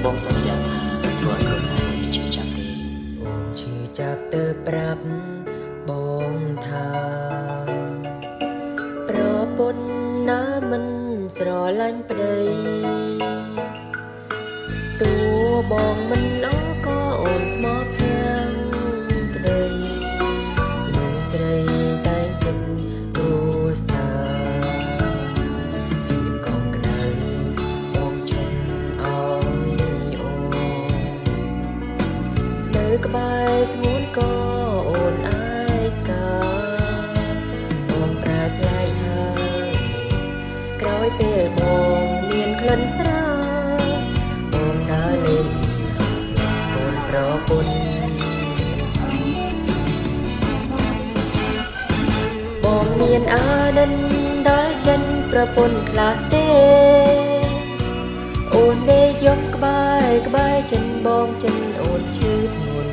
បងសន្យាថាខ្លួនគ្រួសារមានឈឺចាប់ទេអូនឈឺចាប់ទៅប្រាប់បងថាប្រពន្ធណាមិនស្រឡាញ់ប្តីតួបងមិនល្អក៏អូនស្មោះភាំងក្តីលោកស្រីតែងគិតគ្រួសារពីកងក្តៅបងជុំអោយអូននៅក្បែរស្ងួនក៏អូនអាយកាបងប្រែប្លែកហើយក្រោយពេលបងមានក្លិនស្រាបងដើរលេងកូនប្រពន្ធបងមានអាណិនដល់ចិនប្រពន្ធខ្លះទេអូនដេកយំក្បែរចិនបងចិនអូនឈឺធ្ងន់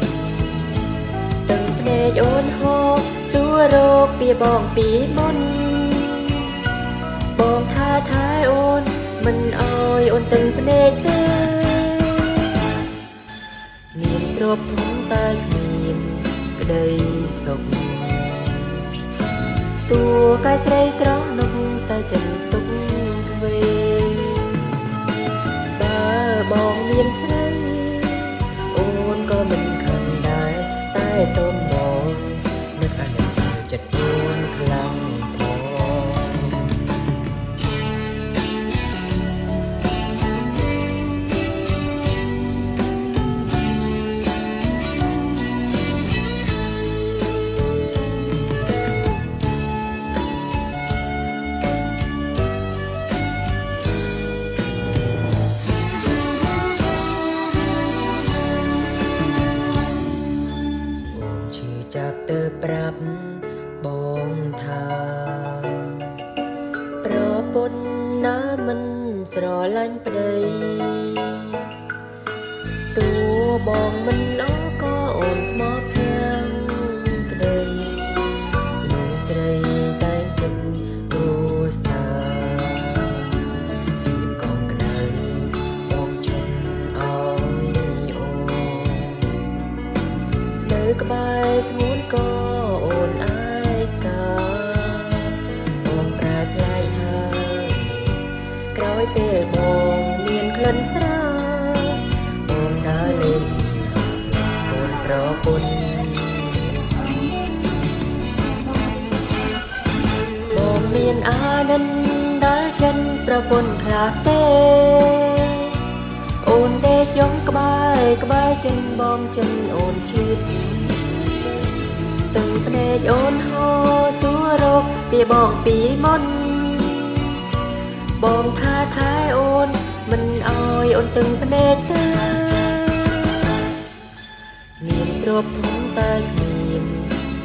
ទឹកភ្នែកអូនហូរសួររកពីបងពីមុនបងថាអូនមិនអោយអូនទឹកភ្នែកទេមានទ្រព្យធនតែគ្មានក្តីសុខតួកាយស្រីស្រស់នុកតែចិនទុកទ្វេបើបងមានស្រីអូនក៏មិនខឹងដែរតែសូមបងនឹកអាណិតចិត្តអូនខ្លាំងចាប់ទៅប្រាប់បងថាប្រពន្ធណាមិនស្រឡាញ់ប្តីតួបងមិនល្អក៏អូនស្មោះភាំងក្តីលោកស្រីតែងគិតគ្រួសារពីកងក្តៅបងជុំអោយអូននៅក្បែរស្ងួនក៏អូនអាយកាបងប្រែប្លែកហើយក្រោយពេលបងមានក្លិនស្រាបងដើរលេងកូនប្រពន្ធបងមានអាណិនដល់ចិនប្រពន្ធខ្លះទេអូនដេកយំក្បែរចិនបងចិនអូនឈឺធ្ងន់ទឹកភ្នែកអូនហូរសួររកពីបងពីមុនបងថាអូនមិនអោយអូនទឹកភ្នែកទេមានទ្រព្យធនតែគ្មាន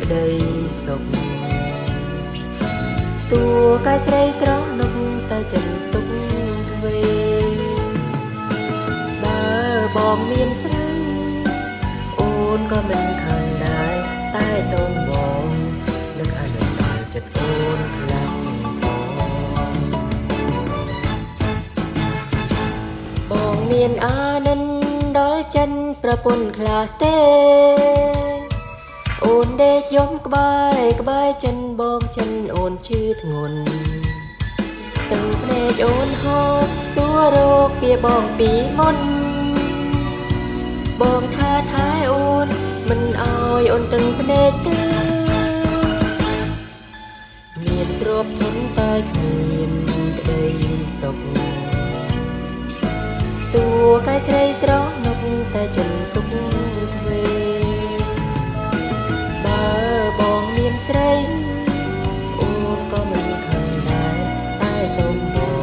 ក្តីសុខតួកាយស្រីស្រស់នុកតែចិនទុកទ្វេបើបងមានស្រីអូនក៏មិនខឹងដែរតែសូមបងនឹកអាណិតដល់ចិត្តអូនខ្លាំងបងមានអាណិនដល់ចិនប្រពន្ធខ្លះទេអូនដេកយំក្បែរចិនបងចិនអូនឈឺធ្ងន់ទឹកភ្នែកអូនហូរសួររកពីបងពីមុនបងថាអូនមិនអោយអូនទឹកភ្នែកទេមានទ្រព្យធនតែគ្មានក្តីសុខតួកាយស្រីស្រស់នុកតែចិនទុកទ្វេបើបងមានស្រីអូនក៏មិនខឹងដែរតែសូមបង